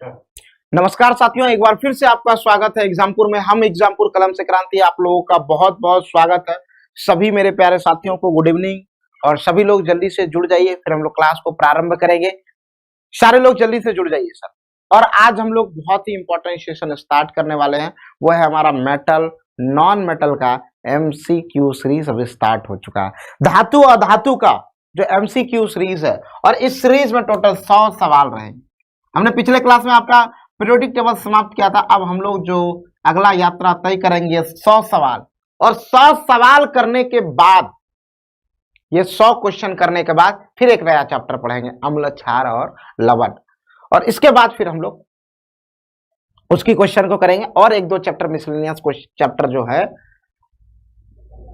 नमस्कार साथियों, एक बार फिर से आपका स्वागत है एग्जामपुर में। हम एग्जामपुर कलम से क्रांति, आप लोगों का बहुत बहुत स्वागत है। सभी मेरे प्यारे साथियों को गुड इवनिंग, और सभी लोग जल्दी से जुड़ जाइए, फिर हम लोग क्लास को प्रारंभ करेंगे। सारे लोग जल्दी से जुड़ जाइए सर। और आज हम लोग बहुत ही इंपॉर्टेंट सेशन स्टार्ट करने वाले हैं, वो है हमारा मेटल नॉन मेटल का MCQ सीरीज अभी स्टार्ट हो चुका है। धातु और धातु का जो MCQ सीरीज है, और इस सीरीज में टोटल 100 सवाल रहेंगे। हमने पिछले क्लास में आपका पीरियोडिक टेबल समाप्त किया था। अब हम लोग जो अगला यात्रा तय करेंगे 100 सवाल, और 100 सवाल करने के बाद, ये 100 क्वेश्चन करने के बाद फिर एक नया चैप्टर पढ़ेंगे, अम्ल, क्षार और लवण। और इसके बाद फिर हम लोग उसकी क्वेश्चन को करेंगे, और एक दो चैप्टर मिसलेनियस चैप्टर जो है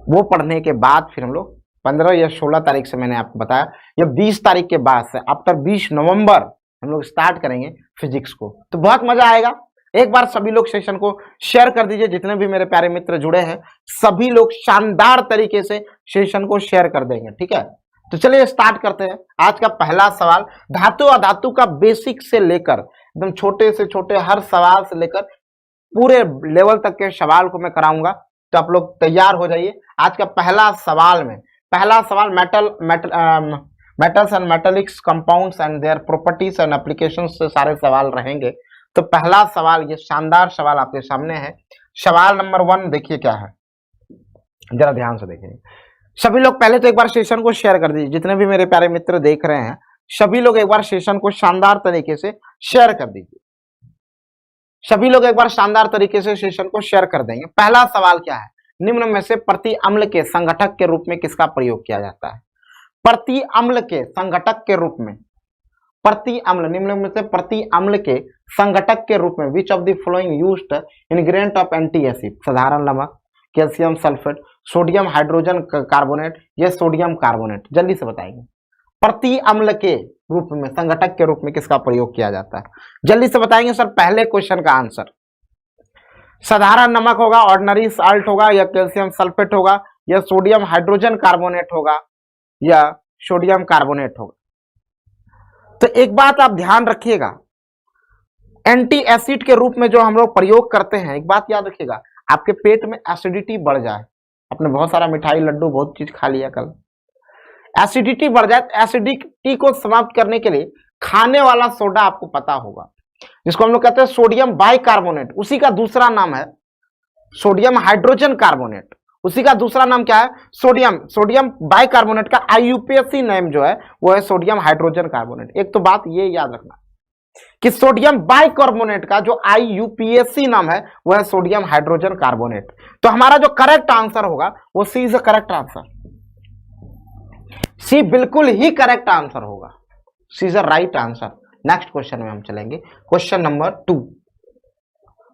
वो पढ़ने के बाद फिर हम लोग 15 या 16 तारीख से, मैंने आपको बताया, या 20 तारीख के बाद से आफ्टर 20 नवंबर हम लोग स्टार्ट करेंगे फिजिक्स को। तो बहुत मजा आएगा। एक बार सभी लोग सेशन को शेयर कर दीजिए। जितने भी मेरे प्यारे मित्र जुड़े हैं सभी लोग शानदार तरीके से सेशन को शेयर कर देंगे, ठीक है। तो चलिए स्टार्ट करते हैं। आज का पहला सवाल, धातु और धातु का बेसिक से लेकर एकदम छोटे से छोटे हर सवाल से लेकर पूरे लेवल तक के सवाल को मैं कराऊंगा। तो आप लोग तैयार हो जाइए। आज का पहला सवाल metals and metallics compounds and their properties and applications से सारे सवाल रहेंगे। तो पहला सवाल, ये शानदार सवाल आपके सामने है। सवाल नंबर 1 देखिए क्या है, जरा ध्यान से देखिए। सभी लोग पहले तो एक बार सेशन को शेयर कर दीजिए। जितने भी मेरे प्यारे मित्र देख रहे हैं सभी लोग एक बार सेशन को शानदार तरीके से शेयर कर दीजिए। सभी लोग एक बार शानदार तरीके से सेशन को शेयर कर देंगे। पहला सवाल क्या है, निम्न में से प्रति अम्ल के संघटक के रूप में किसका प्रयोग किया जाता है? प्रति अम्ल के संघटक के रूप में, प्रति अम्ल, निम्न में से प्रति अम्ल के संघटक के रूप में which of the following used ingredient of anti acid? साधारण नमक, calcium sulphate, sodium hydrogen carbonate या सोडियम कार्बोनेट? जल्दी से बताएंगे। प्रति अम्ल के रूप में, संघटक के रूप में किसका प्रयोग किया जाता है? जल्दी से बताएंगे सर। पहले क्वेश्चन का आंसर साधारण नमक होगा, ऑर्डिनरी साल्ट होगा, या कैल्शियम सल्फेट होगा, या सोडियम हाइड्रोजन कार्बोनेट होगा, या सोडियम कार्बोनेट होगा। तो एक बात आप ध्यान रखिएगा, एंटी एसिड के रूप में जो हम लोग प्रयोग करते हैं, एक बात याद रखिएगा, आपके पेट में एसिडिटी बढ़ जाए, आपने बहुत सारा मिठाई लड्डू बहुत चीज खा लिया कल, एसिडिटी बढ़ जाए, तो एसिडिटी को समाप्त करने के लिए खाने वाला सोडा आपको पता होगा, जिसको हम लोग कहते हैं सोडियम बाइकार्बोनेट। उसी का दूसरा नाम है सोडियम हाइड्रोजन कार्बोनेट। उसी का दूसरा नाम क्या है? सोडियम बाइकार्बोनेट का IUPAC नेम जो है वो है सोडियम हाइड्रोजन कार्बोनेट। एक तो बात ये याद रखना कि सोडियम बाइकार्बोनेट का जो IUPAC नाम है वो है सोडियम हाइड्रोजन कार्बोनेट। तो हमारा जो करेक्ट आंसर होगा वो C is the correct answer. C बिल्कुल ही करेक्ट आंसर होगा। C is the right answer. Next question में हम चलेंगे। Question number 2।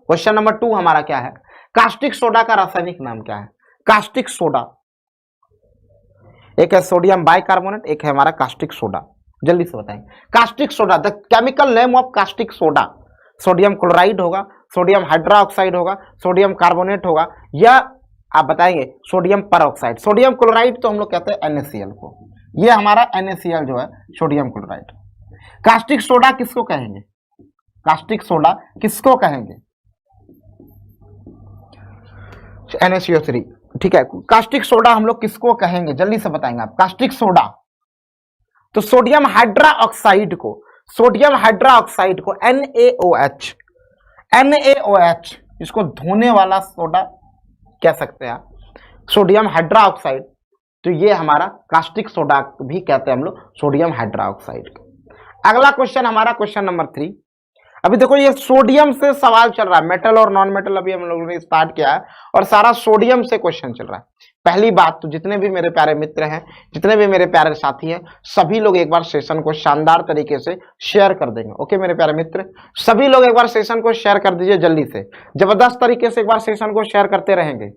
क्वेश्चन नंबर 2 हमारा क्या है? कास्टिक सोडा का रासायनिक नाम क्या है? कास्टिक सोडा, एक है सोडियम बाइकार्बोनेट, एक है हमारा कास्टिक सोडा। जल्दी से बताएंगे। Caustic soda, the chemical name of caustic soda, sodium chloride होगा, सोडियम हाइड्रोक्साइड होगा, सोडियम कार्बोनेट होगा, या आप बताएंगे सोडियम परऑक्साइड। सोडियम क्लोराइड तो हम लोग कहते हैं NaCl को, ये हमारा NaCl जो है सोडियम क्लोराइड। कास्टिक सोडा किसको कहेंगे? कास्टिक सोडा किसको कहेंगे? NaCO3, ठीक है। कास्टिक सोडा हम लोग किसको कहेंगे? जल्दी से बताएंगे आप। कास्टिक सोडा तो सोडियम हाइड्रोक्साइड को, सोडियम हाइड्रोक्साइड को NaOH, इसको धोने वाला सोडा कह सकते हैं आप, सोडियम हाइड्रोक्साइड। तो ये हमारा कास्टिक सोडा भी कहते हैं हम लोग, सोडियम हाइड्रोक्साइड। अगला क्वेश्चन हमारा क्वेश्चन नंबर 3। अभी देखो ये सोडियम से सवाल चल रहा है, मेटल और नॉन मेटल अभी हम लोगों ने स्टार्ट किया है, और सारा सोडियम से क्वेश्चन चल रहा है। पहली बात तो जितने भी मेरे प्यारे मित्र हैं, जितने भी मेरे प्यारे साथी हैं, सभी लोग एक बार सेशन को शानदार तरीके से शेयर कर देंगे। ओके मेरे प्यारे मित्र, सभी लोग एक बार सेशन को शेयर कर दीजिए जल्दी से, जबरदस्त तरीके से एक बार सेशन को शेयर करते रहेंगे।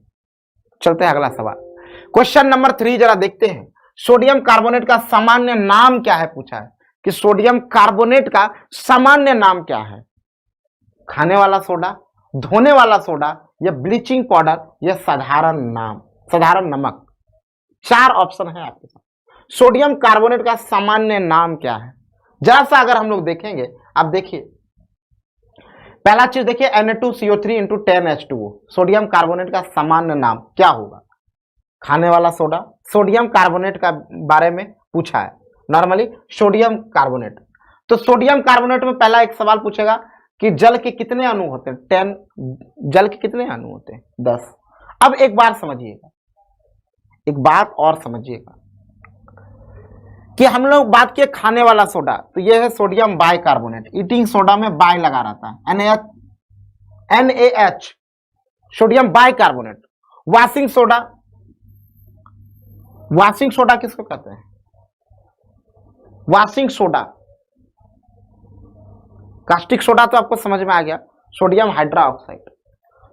चलते हैं अगला सवाल, क्वेश्चन नंबर 3 जरा देखते हैं। सोडियम कार्बोनेट का सामान्य नाम क्या है? पूछा है कि सोडियम कार्बोनेट का सामान्य नाम क्या है? खाने वाला सोडा, धोने वाला सोडा, या ब्लीचिंग पाउडर, या साधारण नाम, साधारण नमक? 4 ऑप्शन है आपके साथ। सोडियम कार्बोनेट का सामान्य नाम क्या है? जरा सा अगर हम लोग देखेंगे, आप देखिए पहला चीज देखिए Na2CO3 into 10H2O, sodium carbonate का सामान्य नाम क्या होगा? खाने वाला सोडा, सोडियम कार्बोनेट का बारे में पूछा है नॉर्मली, सोडियम कार्बोनेट। तो सोडियम कार्बोनेट में पहला एक सवाल पूछेगा कि जल के कितने अणु होते हैं? 10। जल के कितने अणु होते हैं? 10। अब एक बार समझिएगा, एक बात और समझिएगा कि हम लोग बात किए खाने वाला सोडा, तो ये है सोडियम बाइकार्बोनेट। ईटिंग सोडा में बाय लगा रहता है, NaH, sodium bicarbonate. Washing soda, washing soda किसको कहते हैं? वॉशिंग सोडा, कास्टिक सोडा तो आपको समझ में आ गया, सोडियम हाइड्रोक्साइड।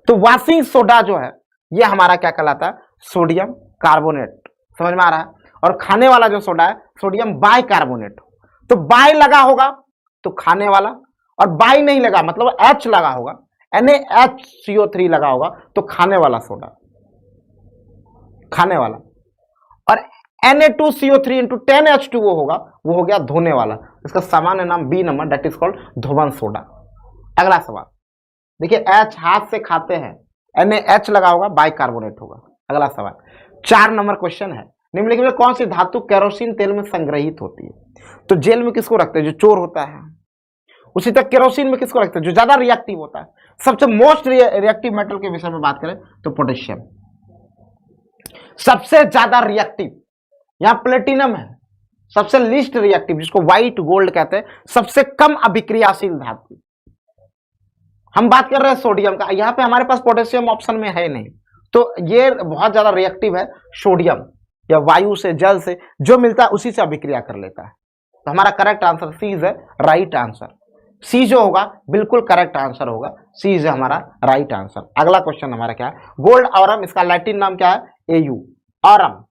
तो वॉशिंग सोडा जो है ये हमारा क्या कहलाता है? Sodium carbonate. समझ में आ रहा है? और खाने वाला जो सोडा है सोडियम बाइकार्बोनेट। तो बाय लगा होगा तो खाने वाला, और बाय नहीं लगा मतलब H लगा होगा, NaHCO3 लगा होगा तो खाने वाला सोडा, खाने वाला। और Na2CO3 इंटू 10H2O होगा, वो हो गया धोने वाला। इसका सामान्य नाम B number, that is called धोवन सोडा। अगला सवाल देखिए, H हाथ से खाते हैं, NaH लगा होगा, बाइकार्बोनेट होगा। अगला सवाल 4 नंबर क्वेश्चन है, निम्नलिखित में कौन सी धातु केरोसिन तेल में संग्रहित होती है? तो जेल में किसको रखते हैं? जो चोर होता है। उसी तक केरोसिन में किसको रखते हैं? जो ज्यादा रिएक्टिव होता है। सबसे मोस्ट रिएक्टिव मेटल के विषय में बात करें तो पोटेशियम सबसे ज्यादा रिएक्टिव, यहां प्लेटिनम है सबसे लीस्ट रिएक्टिव, जिसको व्हाइट गोल्ड कहते हैं, सबसे कम अभिक्रियाशील धातु। हम बात कर रहे हैं सोडियम का, यहां पे हमारे पास पोटेशियम ऑप्शन में है नहीं, तो ये बहुत ज्यादा रिएक्टिव है। सोडियम या वायु से, जल से जो मिलता है उसी से अभिक्रिया कर लेता है। तो हमारा correct answer C is right answer. C जो होगा बिल्कुल करेक्ट आंसर होगा, सी इज हमारा राइट आंसर। अगला क्वेश्चन हमारा क्या है? गोल्ड ऑरम, इसका लैटिन नाम क्या है? AU Aurum.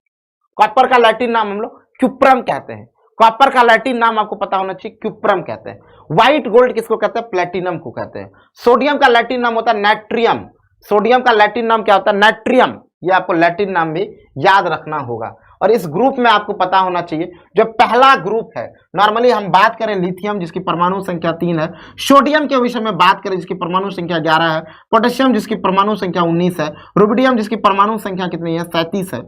कॉपर का लैटिन नाम हम लोग क्यूप्रम कहते हैं। कॉपर का लैटिन नाम आपको पता होना चाहिए, क्यूप्रम कहते हैं। व्हाइट गोल्ड किसको कहते हैं? प्लेटिनम को कहते हैं। सोडियम का लैटिन नाम होता है नाइट्रियम। सोडियम का लैटिन नाम क्या होता है? नाइट्रियम। ये आपको लैटिन नाम भी याद रखना होगा। और इस ग्रुप में आपको पता होना चाहिए, जो पहला ग्रुप है, नॉर्मली हम बात करें लिथियम जिसकी परमाणु संख्या 3 है, सोडियम के विषय में बात करें जिसकी परमाणु संख्या 11 है, पोटेशियम जिसकी परमाणु संख्या 19 है, रुबिडियम जिसकी परमाणु संख्या कितनी है? 37 है।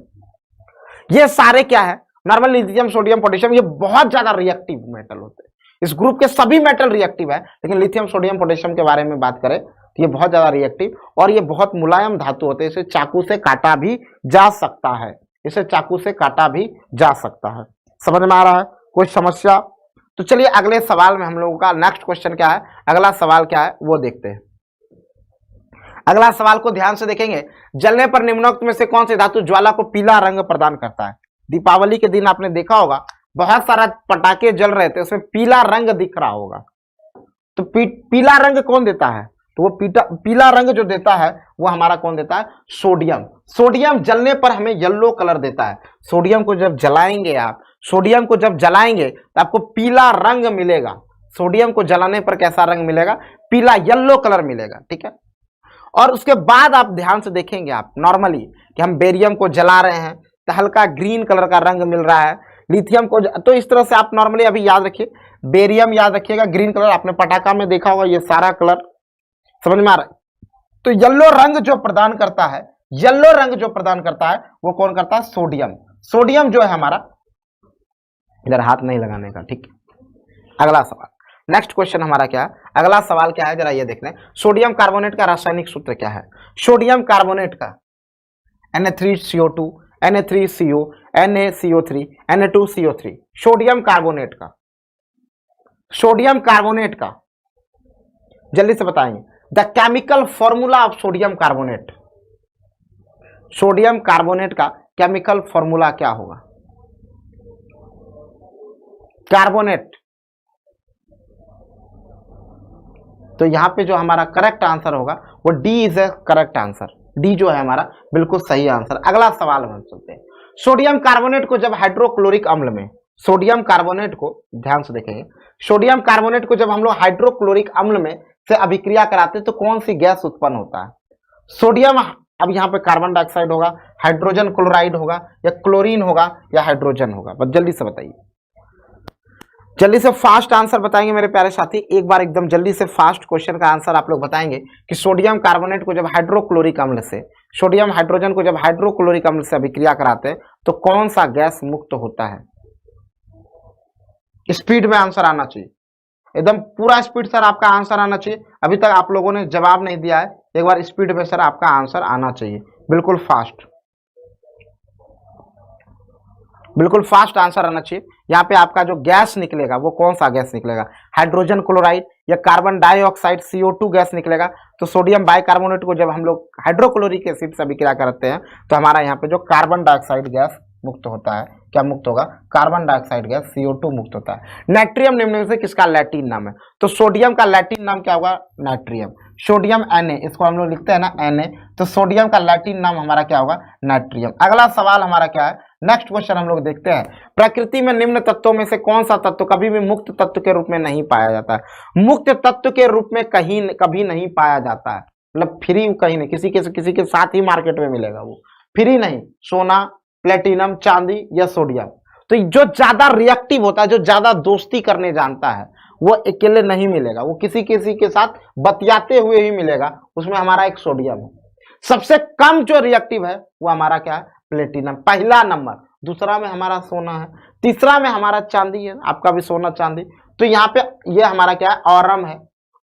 ये सारे क्या है? नॉर्मल लिथियम, सोडियम, पोटेशियम, ये बहुत ज्यादा रिएक्टिव मेटल होते हैं। इस ग्रुप के सभी मेटल रिएक्टिव है, लेकिन लिथियम, सोडियम, पोटेशियम के बारे में बात करें तो ये बहुत ज्यादा रिएक्टिव और ये बहुत मुलायम धातु होते हैं। इसे चाकू से काटा भी जा सकता है, इसे चाकू से काटा भी जा सकता है। समझ में आ रहा है? कोई समस्या? तो चलिए अगले सवाल में हम लोगों का नेक्स्ट क्वेश्चन क्या है, अगला सवाल क्या है वो देखते हैं। अगला सवाल को ध्यान से देखेंगे, जलने पर निम्नोक्त में से कौन सी धातु ज्वाला को पीला रंग प्रदान करता है? दीपावली के दिन आपने देखा होगा बहुत सारा पटाखे जल रहे थे, उसमें पीला रंग दिख रहा होगा। तो पीला रंग कौन देता है? तो वो पीला रंग जो देता है वो हमारा कौन देता है? सोडियम। सोडियम जलने पर हमें येलो कलर देता है। सोडियम को जब जलाएंगे आप, सोडियम को जब जलाएंगे तो आपको पीला रंग मिलेगा। सोडियम को जलाने पर कैसा रंग मिलेगा? पीला, येलो कलर मिलेगा। ठीक है। और उसके बाद आप ध्यान से देखेंगे आप नॉर्मली कि हम बेरियम को जला रहे हैं तो हल्का ग्रीन कलर का रंग मिल रहा है। लिथियम को तो इस तरह से आप नॉर्मली अभी याद रखिए, बेरियम याद रखिएगा, ग्रीन कलर आपने पटाखा में देखा होगा, ये सारा कलर समझ में आ रहा है। तो येलो रंग जो प्रदान करता है, येलो रंग जो प्रदान करता है वो कौन करता है? सोडियम। सोडियम जो है हमारा, इधर हाथ नहीं लगाने का, ठीक है। अगला सवाल, नेक्स्ट क्वेश्चन हमारा क्या है? अगला सवाल क्या है जरा ये देख लें। सोडियम कार्बोनेट का रासायनिक सूत्र क्या है? सोडियम कार्बोनेट का Na3CO2, Na3CO, NaCO3, Na2CO3। Sodium carbonate का, सोडियम कार्बोनेट का जल्दी से बताएंगे। The chemical formula of sodium carbonate. Sodium carbonate का केमिकल फॉर्मूला क्या होगा? कार्बोनेट। तो यहां पे जो हमारा करेक्ट आंसर होगा वो D is A correct answer. D जो है हमारा बिल्कुल सही आंसर। अगला सवाल हम चलते हैं। सोडियम कार्बोनेट को जब हाइड्रोक्लोरिक अम्ल में, सोडियम कार्बोनेट को ध्यान से देखेंगे, सोडियम कार्बोनेट को जब हम लोग हाइड्रोक्लोरिक अम्ल में से अभिक्रिया कराते हैं तो कौन सी गैस उत्पन्न होता है? सोडियम, अब यहाँ पे कार्बन डाइऑक्साइड होगा, हाइड्रोजन क्लोराइड होगा, या क्लोरीन होगा, या हाइड्रोजन होगा? बस जल्दी से बताइए। जल्दी से फास्ट आंसर बताएंगे मेरे प्यारे साथी, एक बार एकदम जल्दी से फास्ट क्वेश्चन का आंसर आप लोग बताएंगे कि सोडियम कार्बोनेट को जब हाइड्रोक्लोरिक अम्ल से, सोडियम हाइड्रोजन को जब हाइड्रोक्लोरिक अम्ल से अभिक्रिया कराते हैं तो कौन सा गैस मुक्त होता है? स्पीड में आंसर आना चाहिए, एकदम पूरा स्पीड सर आपका आंसर आना चाहिए। अभी तक आप लोगों ने जवाब नहीं दिया है, एक बार स्पीड में सर आपका आंसर आना चाहिए, बिल्कुल फास्ट, बिल्कुल फास्ट आंसर आना चाहिए। यहाँ पे आपका जो गैस निकलेगा वो कौन सा गैस निकलेगा? हाइड्रोजन क्लोराइड या कार्बन डाइऑक्साइड CO2 गैस निकलेगा। तो सोडियम बाइकार्बोनेट को जब हम लोग हाइड्रोक्लोरिक एसिड से अभिक्रिया करते हैं तो हमारा यहाँ पे जो कार्बन डाइऑक्साइड गैस मुक्त होता है, क्या मुक्त होगा? कार्बन डाइऑक्साइड गैस CO2 मुक्त होता है। नाइट्रियम निम्न में से किसका लैटिन नाम है? तो सोडियम का लैटिन नाम क्या होगा? नाइट्रियम। सोडियम Na, इसको हम लोग लिखते हैं ना Na, तो सोडियम का लैटिन नाम हमारा क्या होगा? नाइट्रियम। अगला सवाल हमारा क्या है? नेक्स्ट क्वेश्चन हम लोग देखते हैं, प्रकृति में निम्न तत्वों में से कौन सा तत्व कभी भी मुक्त तत्व के रूप में नहीं पाया जाता है? मुक्त तत्व के रूप में कभी नहीं पाया जाता है, मतलब फ्री कहीं नहीं, किसी के साथ ही मार्केट में मिलेगा, वो फ्री नहीं। सोना, प्लेटिनम, चांदी या सोडियम। तो जो ज्यादा रिएक्टिव होता है, जो ज्यादा दोस्ती करने जानता है, वो अकेले नहीं मिलेगा, वो किसी के साथ बतियाते हुए ही मिलेगा। उसमें हमारा एक सोडियम है। सबसे कम जो रिएक्टिव है वो हमारा क्या है? प्लेटिनम, पहला नंबर। दूसरा में हमारा सोना है, तीसरा में हमारा चांदी है, आपका भी सोना चांदी। तो यहाँ पे ये हमारा क्या है? ऑरम है,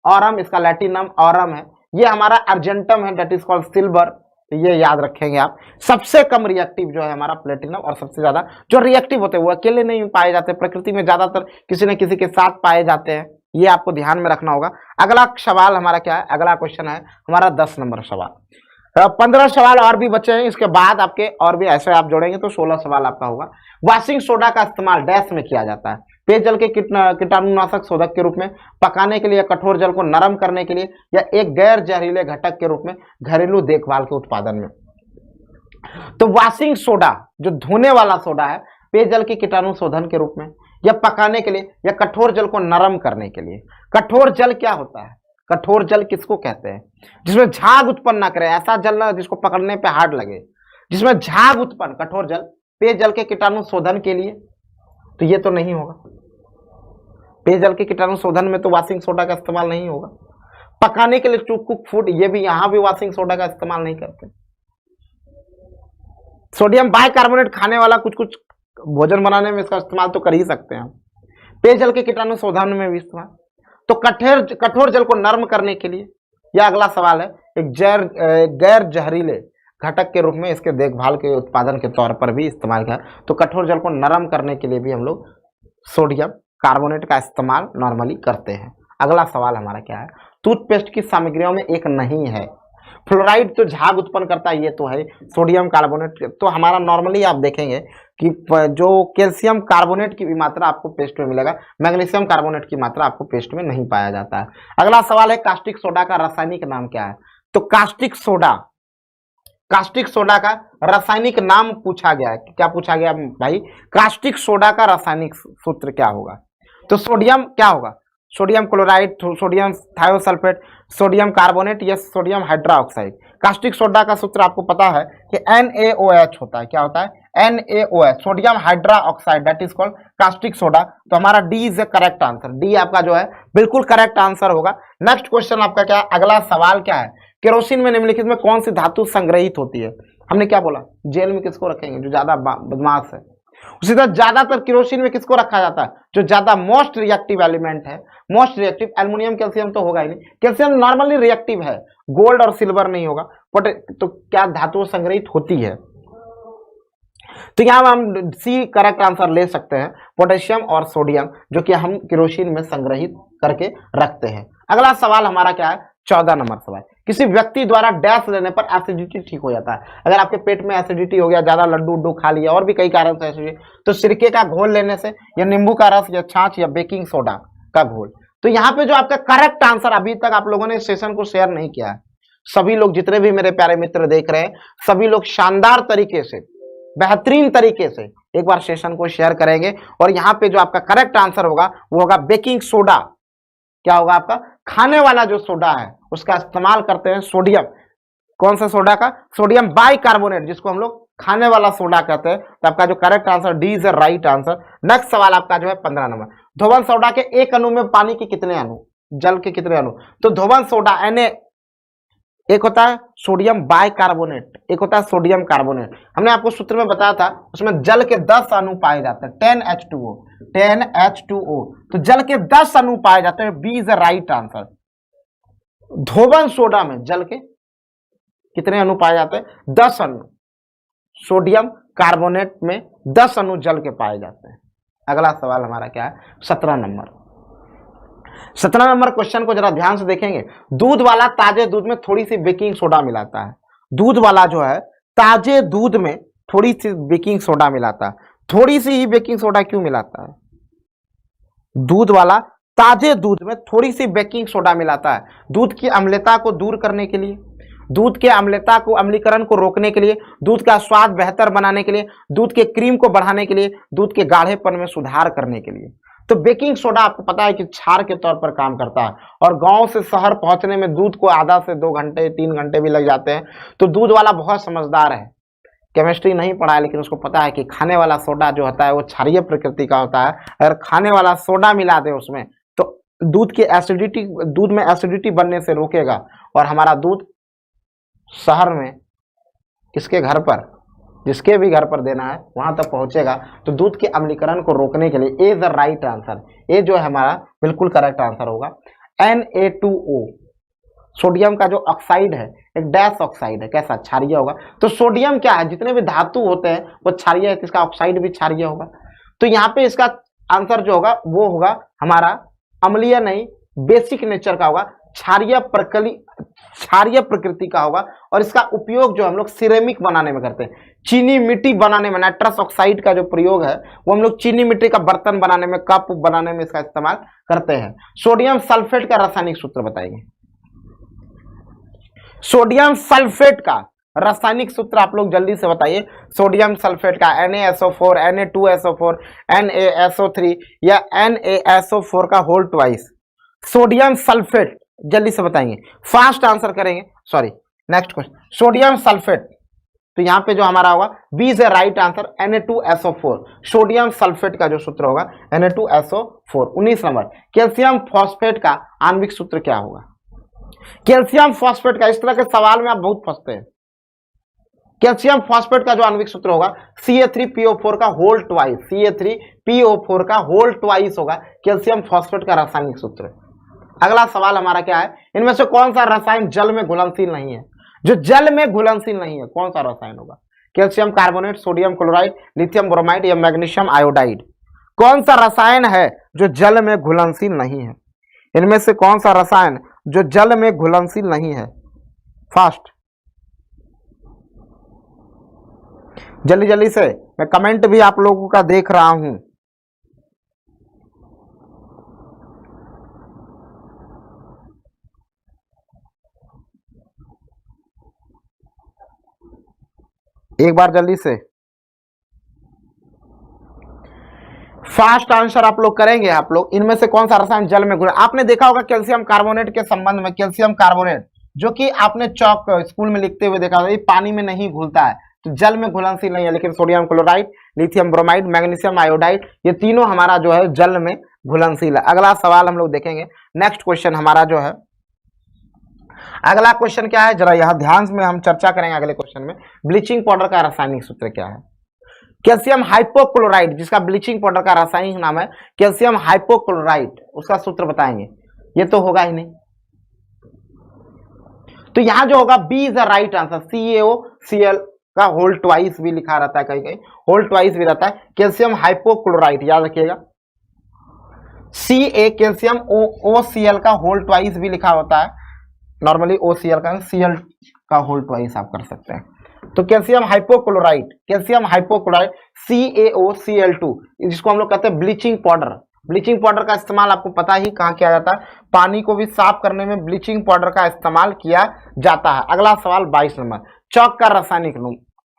ऑरम, इसका लैटिन नाम ऑरम है। ये हमारा अर्जेंटम है, डेट इज कॉल्ड सिल्वर। ये याद रखेंगे आप। सबसे कम रिएक्टिव जो है हमारा प्लेटिनम, और सबसे ज्यादा जो रिएक्टिव होते हैं वो अकेले नहीं पाए जाते, प्रकृति में ज्यादातर किसी न किसी के साथ पाए जाते हैं, ये आपको ध्यान में रखना होगा। अगला सवाल हमारा क्या है? अगला क्वेश्चन है हमारा 10 नंबर सवाल। 15 सवाल और भी बचे हैं, इसके बाद आपके और भी ऐसे आप जोड़ेंगे तो 16 सवाल आपका होगा। वॉशिंग सोडा का इस्तेमाल डैश में किया जाता है? पेयजल के कीटाणुनाशक शोधक के रूप में, पकाने के लिए, कठोर जल को नरम करने के लिए, या एक गैर जहरीले घटक के रूप में घरेलू देखभाल के उत्पादन में। तो वॉशिंग सोडा जो धोने वाला सोडा है, पेयजल के कीटाणु शोधन के रूप में, या पकाने के लिए, या कठोर जल को नरम करने के लिए। कठोर जल क्या होता है? कठोर जल किसको कहते हैं? जिसमें झाग उत्पन्न ना करे, ऐसा जल ना जिसको पकड़ने पे हार्ड लगे, जिसमें झाग उत्पन्न, कठोर जल। पेयजल के कीटाणु शोधन के लिए, तो ये तो नहीं होगा। पेयजल के कीटाणु शोधन में तो वॉशिंग सोडा का इस्तेमाल नहीं होगा। पकाने के लिए टू कुक फूड, ये भी यहां भी वॉशिंग सोडा का इस्तेमाल नहीं करते। सोडियम बाइकार्बोनेट खाने वाला कुछ भोजन बनाने में इसका इस्तेमाल तो कर ही सकते हैं हम। पेयजल के कीटाणु शोधन में भी इस्तेमाल। तो कठोर जल को नरम करने के लिए, यह अगला सवाल है, एक गैर जहरीले घटक के रूप में इसके देखभाल के उत्पादन के तौर पर भी इस्तेमाल किया। तो कठोर जल को नरम करने के लिए भी हम लोग सोडियम कार्बोनेट का इस्तेमाल नॉर्मली करते हैं। अगला सवाल हमारा क्या है? टूथपेस्ट की सामग्रियों में एक नहीं है। फ्लोराइड तो झाग उत्पन्न करता है, ये तो है। सोडियम कार्बोनेट तो हमारा नॉर्मली आप देखेंगे कि जो कैल्शियम कार्बोनेट की भी मात्रा आपको पेस्ट में मिलेगा, मैग्नीशियम कार्बोनेट की मात्रा आपको पेस्ट में नहीं पाया जाता है। अगला सवाल है, कास्टिक सोडा का रासायनिक नाम क्या है? तो कास्टिक सोडा का रासायनिक नाम पूछा गया है। क्या पूछा गया भाई? कास्टिक सोडा का रासायनिक सूत्र क्या होगा? तो सोडियम क्या होगा? Sodium chloride, sodium thiosulphate, sodium carbonate या सोडियम हाइड्रोक्साइड। कास्टिक सोडा का सूत्र आपको पता है कि NaOH होता है। क्या होता है? NaOH, sodium hydroxide, that is called caustic soda. तो हमारा D is A correct answer. D आपका जो है बिल्कुल करेक्ट आंसर होगा। नेक्स्ट क्वेश्चन आपका क्या है? अगला सवाल क्या है? केरोसिन में निम्नलिखित में कौन सी धातु संग्रहित होती है? हमने क्या बोला? जेल में किसको रखेंगे? जो ज्यादा बदमाश है। उसी तरह ज्यादातर केरोसिन में किसको रखा जाता है? जो ज्यादा मोस्ट रिएक्टिव एलिमेंट है। मोस्ट रिएक्टिव एल्युमिनियम, कैल्शियम तो होगा ही नहीं। कैल्शियम नॉर्मली रिएक्टिव है, गोल्ड और सिल्वर नहीं होगा। तो क्या धातु संग्रहित होती है? तो यहाँ हम सी करेक्ट आंसर ले सकते हैं, पोटेशियम और सोडियम, जो कि हम केरोसिन में संग्रहित करके रखते हैं। अगला सवाल हमारा क्या है? 14 नंबर सवाल। किसी व्यक्ति द्वारा डैश लेने पर एसिडिटी ठीक हो जाता है? अगर आपके पेट में एसिडिटी हो गया, ज्यादा लड्डू उड्डू खा लिया, और भी कई कारण से एसिडिटी, तो सिरके का घोल लेने से, या नींबू का रस, या छाछ, या बेकिंग सोडा का घोल। तो यहाँ पे जो आपका करेक्ट आंसर, अभी तक आप लोगों ने सेशन को शेयर नहीं किया है, सभी लोग जितने भी मेरे प्यारे मित्र देख रहे हैं, सभी लोग शानदार तरीके से, बेहतरीन तरीके से एक बार सेशन को शेयर करेंगे। और यहाँ पे जो आपका करेक्ट आंसर होगा वो होगा बेकिंग सोडा। क्या होगा आपका? खाने वाला जो सोडा है उसका इस्तेमाल करते हैं। सोडियम, कौन सा सोडा का? सोडियम बाइकार्बोनेट, जिसको हम लोग खाने वाला सोडा कहते हैं। तो आपका जो correct answer D is right answer. Next सवाल आपका जो है 15 नंबर, धोवन सोडा के एक अणु में पानी के कितने अणु, जल के कितने अणु। तो धोवन सोडा एक होता है सोडियम बाइकार्बोनेट, एक होता है सोडियम कार्बोनेट। हमने आपको सूत्र में बताया था, उसमें जल के 10 अणु पाए जाते हैं, 10H2O 10H2O। तो जल के 10 अणु पाए जाते हैं, बी इज राइट आंसर। धोवन सोडा में जल के कितने अणु पाए जाते हैं, 10 अणु। सोडियम कार्बोनेट में 10 अणु जल के पाए जाते हैं। अगला सवाल हमारा क्या है, 17 नंबर। 17 नंबर क्वेश्चन को जरा ध्यान से देखेंगे। दूध वाला ताजे दूध में थोड़ी सी बेकिंग सोडा मिलाता है। दूध वाला जो है ताजे दूध में थोड़ी सी बेकिंग सोडा मिलाता है। थोड़ी सी ही बेकिंग सोडा क्यों मिलाता है? दूध वाला ताजे दूध में थोड़ी सी बेकिंग सोडा मिलाता है, दूध की अम्लता को दूर करने के लिए, दूध के अम्लता को अम्लीकरण को रोकने के लिए, दूध का स्वाद बेहतर बनाने के लिए, दूध के क्रीम को बढ़ाने के लिए, दूध के गाढ़ेपन में सुधार करने के लिए। तो बेकिंग सोडा आपको पता है कि क्षार के तौर पर काम करता है, और गांव से शहर पहुंचने में दूध को आधा से 2 घंटे 3 घंटे भी लग जाते हैं। तो दूध वाला बहुत समझदार है, केमिस्ट्री नहीं पढ़ा है, लेकिन उसको पता है कि खाने वाला सोडा जो होता है वो क्षारीय प्रकृति का होता है। अगर खाने वाला सोडा मिला दे उसमें तो दूध की एसिडिटी, दूध में एसिडिटी बनने से रोकेगा, और हमारा दूध शहर में किसके घर पर, जिसके भी घर पर देना है वहां तक पहुंचेगा। तो दूध के अम्लीकरण को रोकने के लिए ए इज द राइट आंसर। ए जो है हमारा बिल्कुल करेक्ट आंसर होगा। Na2O सोडियम का जो ऑक्साइड है, एक डैश ऑक्साइड है, कैसा, क्षारीय होगा। तो सोडियम क्या है, जितने भी धातु होते हैं वो क्षारीय है, तो इसका ऑक्साइड भी क्षारीय होगा। तो यहाँ पे इसका आंसर जो होगा वो होगा हमारा अम्लीय नहीं, बेसिक नेचर का होगा, क्षारीय प्रकृति का होगा। और इसका उपयोग जो हम लोग सिरेमिक बनाने में करते हैं, चीनी मिट्टी बनाने में, नाइट्रस ऑक्साइड का जो प्रयोग है वो हम लोग चीनी मिट्टी का बर्तन बनाने में, कप बनाने में इसका इस्तेमाल करते हैं। सोडियम सल्फेट का रासायनिक सूत्र बताइए। सोडियम सल्फेट का रासायनिक सूत्र आप लोग जल्दी से बताइए। सोडियम सल्फेट का NaSO4, Na2SO4, NaSO3 या NaSO4 का होल ट्वाइस। सोडियम सल्फेट जल्दी से बताएंगे, फास्ट आंसर करेंगे। Sorry, next question, sodium sulphate. तो यहाँ पे जो हमारा होगा B is right answer, Na2SO4। Sodium sulphate का जो सूत्र होगा Na2SO4। 19 नंबर, कैल्शियम फॉस्फेट का आणविक सूत्र क्या होगा? कैल्शियम फॉस्फेट का, इस तरह के सवाल में आप बहुत फंसते हैं। कैल्शियम फॉस्फेट का जो आणविक सूत्र होगा Ca3PO4 का होल ट्वाइस, Ca3PO4 का होल ट्वाइस होगा कैल्शियम फॉस्फेट का रासायनिक सूत्र। अगला सवाल हमारा क्या है, इनमें से कौन सा रसायन जल में घुलनशील नहीं है? जो जल में घुलनशील नहीं है कौन सा रसायन होगा? Calcium carbonate, sodium chloride, lithium bromide या मैग्नीशियम आयोडाइड। कौन सा रसायन है जो जल में घुलनशील नहीं है? इनमें से कौन सा रसायन जो जल में घुलनशील नहीं है? फास्ट, जल्दी जल्दी से, मैं कमेंट भी आप लोगों का देख रहा हूं। एक बार जल्दी से फास्ट आंसर आप लोग करेंगे। आप लोग इनमें से कौन सा रसायन जल में घुल, आपने देखा होगा कैल्शियम कार्बोनेट के संबंध में, कैल्शियम कार्बोनेट जो कि आपने चौक स्कूल में लिखते हुए देखा होगा, ये पानी में नहीं घुलता है, तो जल में घुलनशील नहीं है। लेकिन sodium chloride, lithium bromide, magnesium iodide, ये तीनों हमारा जो है जल में घुलनशील है। अगला सवाल हम लोग देखेंगे। नेक्स्ट क्वेश्चन हमारा जो है, अगला क्वेश्चन क्या है, जरा यहां ध्यान में हम चर्चा करेंगे। अगले क्वेश्चन में ब्लीचिंग पाउडर का रासायनिक सूत्र क्या है? कैल्शियम हाइपोक्लोराइड, जिसका ब्लीचिंग पाउडर का रासायनिक नाम है कैल्शियम हाइपोक्लोराइड, उसका सूत्र बताएंगे। ये तो होगा ही नहीं, तो यहां जो होगा B is the right answer. CaOCl का होल ट्वाइस भी लिखा रहता है, कहीं कहीं होल ट्वाइस भी रहता है। कैल्शियम हाइपोक्लोराइड याद रखिएगा, Ca कैल्शियम OCl का होल ट्वाइस भी लिखा होता है। नॉर्मली OCl का Cl का होल ट्वाइस आप कर सकते हैं। तो calcium hypochloride, calcium hypochloride CaOCl2, जिसको हम लोग कहते हैं ब्लीचिंग पाउडर। ब्लीचिंग पाउडर का इस्तेमाल आपको पता ही कहाँ किया जाता है, पानी को भी साफ करने में ब्लीचिंग पाउडर का इस्तेमाल किया जाता है। अगला सवाल 22 नंबर, चौक का रासायनिक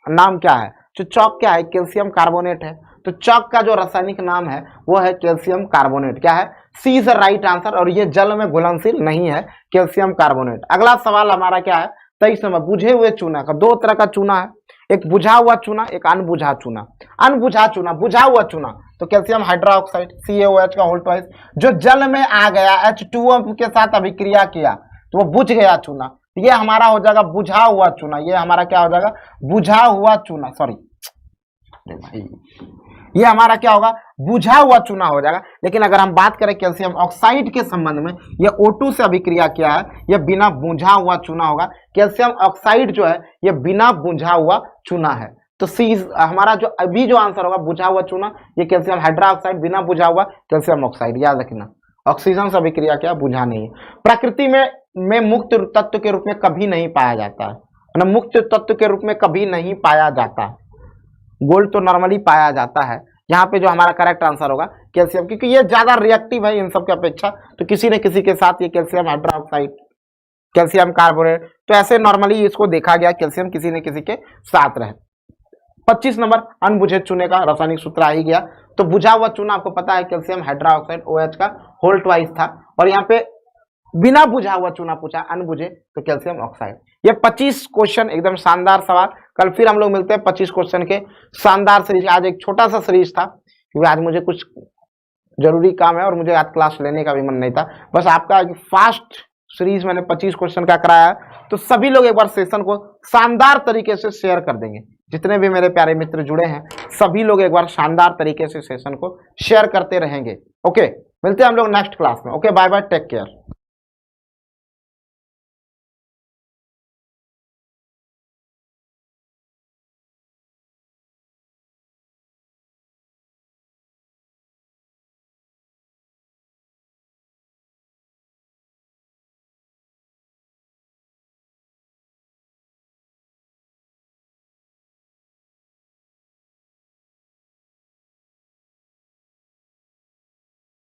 नाम क्या है? जो चौक क्या है, कैल्शियम कार्बोनेट है। तो चौक का जो रासायनिक नाम है वो है कैल्शियम कार्बोनेट। क्या है? सी इज राइट आंसर, और ये जल में घुलनशील नहीं है, कैल्शियम कार्बोनेट। अगला सवाल हमारा क्या है, 23 नंबर, बुझे हुए चूना का, दो तरह का चूना है, एक बुझा हुआ चूना, एक अनबुझा चूना। अनबुझा चूना, बुझा हुआ चूना तो कैल्शियम हाइड्रोक्साइड CaOH का होल ट्वाइस, जो जल में आ गया H2O के साथ अभिक्रिया किया तो वो बुझ गया चूना, ये हमारा हो जाएगा बुझा हुआ चूना। ये हमारा क्या हो जाएगा? बुझा हुआ चूना, सॉरी भाई, ये हमारा क्या होगा? बुझा हुआ चूना हो जाएगा। लेकिन अगर हम बात करें कैल्शियम ऑक्साइड के संबंध में, ये O2 से अभिक्रिया किया है, ये बिना बुझा हुआ चूना होगा। कैल्शियम ऑक्साइड जो है ये बिना बुझा हुआ चूना है। तो सी हमारा जो अभी जो आंसर होगा बुझा हुआ चूना, ये कैल्शियम हाइड्रोक्साइड, बिना बुझा हुआ कैल्शियम ऑक्साइड। याद रखना, ऑक्सीजन से अभिक्रिया किया, बुझा नहीं है। प्रकृति में मुक्त तत्व के रूप में कभी नहीं पाया जाता है, मतलब मुक्त तत्व के रूप में कभी नहीं पाया जाता। गोल्ड तो नॉर्मली पाया जाता है। यहाँ पे जो हमारा करेक्ट आंसर होगा कैल्शियम, क्योंकि ये ज्यादा रिएक्टिव है इन सब के अपेक्षा, तो किसी न किसी के साथ ये कैल्शियम हाइड्रोक्साइड, कैल्शियम कार्बोनेट, तो ऐसे नॉर्मली इसको देखा गया कैल्शियम किसी न किसी के साथ रहे। 25 नंबर अनबुझे चूने का रासायनिक सूत्र आ ही गया। तो बुझा हुआ चूना आपको पता है कैल्शियम हाइड्रोक्साइड OH का होल ट्वाइस था, और यहाँ पे बिना बुझा हुआ चूना पूछा, अनबुझे तो कैल्शियम ऑक्साइड। ये 25 क्वेश्चन एकदम शानदार सवाल। कल फिर हम लोग मिलते हैं 25 क्वेश्चन के शानदार सीरीज। आज एक छोटा सा सीरीज था क्योंकि आज मुझे कुछ जरूरी काम है और मुझे आज क्लास लेने का भी मन नहीं था। बस आपका फास्ट सीरीज मैंने 25 क्वेश्चन का कराया है, तो सभी लोग एक बार सेशन को शानदार तरीके से शेयर कर देंगे। जितने भी मेरे प्यारे मित्र जुड़े हैं सभी लोग एक बार शानदार तरीके से सेशन को शेयर करते रहेंगे। ओके, मिलते हैं हम लोग नेक्स्ट क्लास में। Okay, bye bye, take care.